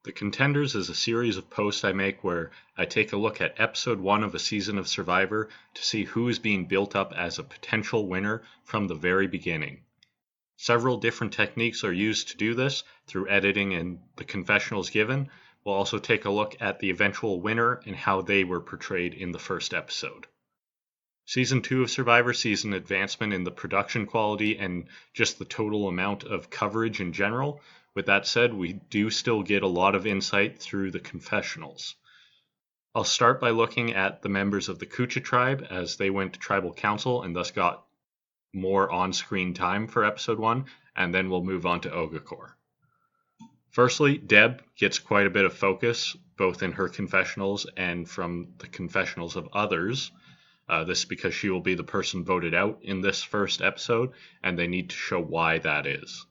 The Contenders is a series of posts I make where I take a look at episode 1 of a season of Survivor to see who is being built up as a potential winner from the very beginning. Several different techniques are used to do this through editing and the confessionals given. We'll also take a look at the eventual winner and how they were portrayed in the first episode. Season 2 of Survivor sees an advancement in the production quality and just the total amount of coverage in general. With that said, we do still get a lot of insight through the confessionals. I'll start by looking at the members of the Kucha tribe as they went to tribal council and thus got more on-screen time for episode 1, and then we'll move on to Ogakor. Firstly, Deb gets quite a bit of focus, both in her confessionals and from the confessionals of others. This is because she will be the person voted out in this first episode, and they need to show why that is.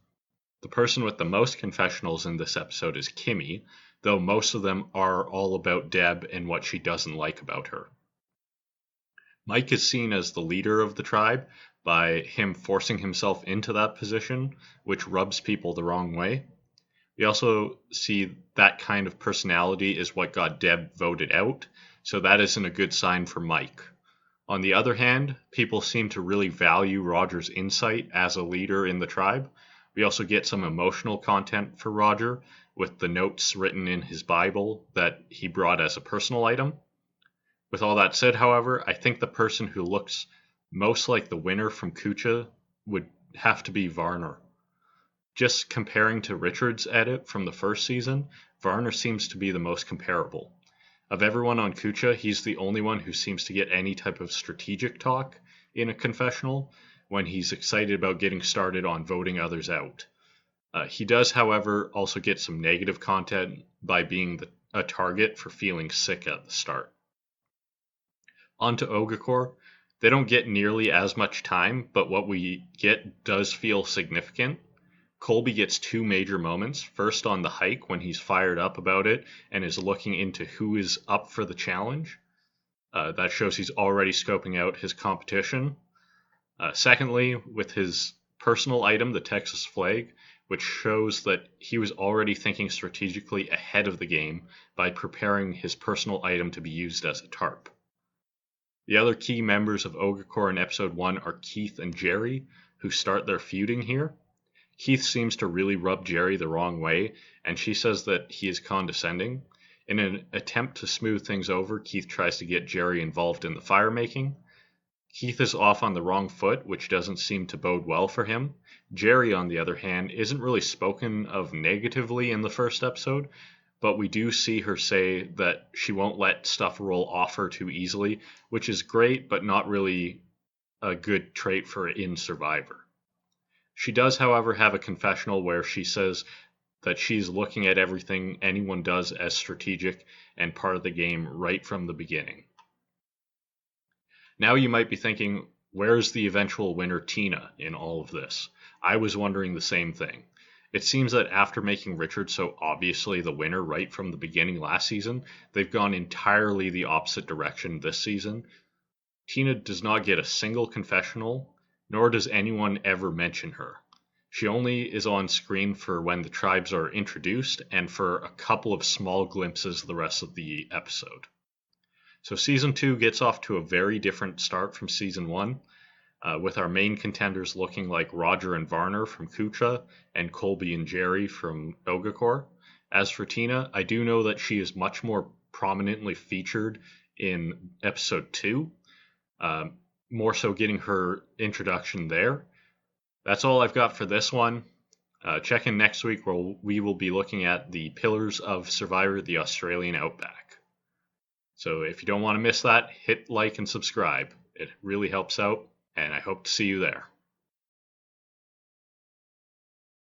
The person with the most confessionals in this episode is Kimmy, though most of them are all about Deb and what she doesn't like about her. Mike is seen as the leader of the tribe by him forcing himself into that position, which rubs people the wrong way. We also see that kind of personality is what got Deb voted out, so that isn't a good sign for Mike. On the other hand, people seem to really value Roger's insight as a leader in the tribe. We also get some emotional content for Roger, with the notes written in his Bible that he brought as a personal item. With all that said, however, I think the person who looks most like the winner from Kucha would have to be Varner. Just comparing to Richard's edit from the first season, Varner seems to be the most comparable. Of everyone on Kucha, he's the only one who seems to get any type of strategic talk in a confessional when he's excited about getting started on voting others out. He does, however, also get some negative content by being a target for feeling sick at the start. On to Ogakor. They don't get nearly as much time, but what we get does feel significant. Colby gets 2 major moments, first on the hike when he's fired up about it and is looking into who is up for the challenge. That shows he's already scoping out his competition. Secondly, with his personal item, the Texas flag, which shows that he was already thinking strategically ahead of the game by preparing his personal item to be used as a tarp. The other key members of Ogakor in episode 1 are Keith and Jerry, who start their feuding here. Keith seems to really rub Jerry the wrong way, and she says that he is condescending. In an attempt to smooth things over, Keith tries to get Jerry involved in the fire making. Keith is off on the wrong foot, which doesn't seem to bode well for him. Jerry, on the other hand, isn't really spoken of negatively in the first episode, but we do see her say that she won't let stuff roll off her too easily, which is great, but not really a good trait for in Survivor. She does, however, have a confessional where she says that she's looking at everything anyone does as strategic and part of the game right from the beginning. Now you might be thinking, where's the eventual winner Tina in all of this? I was wondering the same thing. It seems that after making Richard so obviously the winner right from the beginning last season, they've gone entirely the opposite direction this season. Tina does not get a single confessional, nor does anyone ever mention her. She only is on screen for when the tribes are introduced and for a couple of small glimpses the rest of the episode. So season 2 gets off to a very different start from season 1, with our main contenders looking like Roger and Varner from Kucha and Colby and Jerry from Ogakor. As for Tina, I do know that she is much more prominently featured in episode 2, more so getting her introduction there. That's all I've got for this one. Check in next week where we will be looking at the pillars of Survivor, the Australian Outback. So if you don't want to miss that, hit like and subscribe. It really helps out, and I hope to see you there.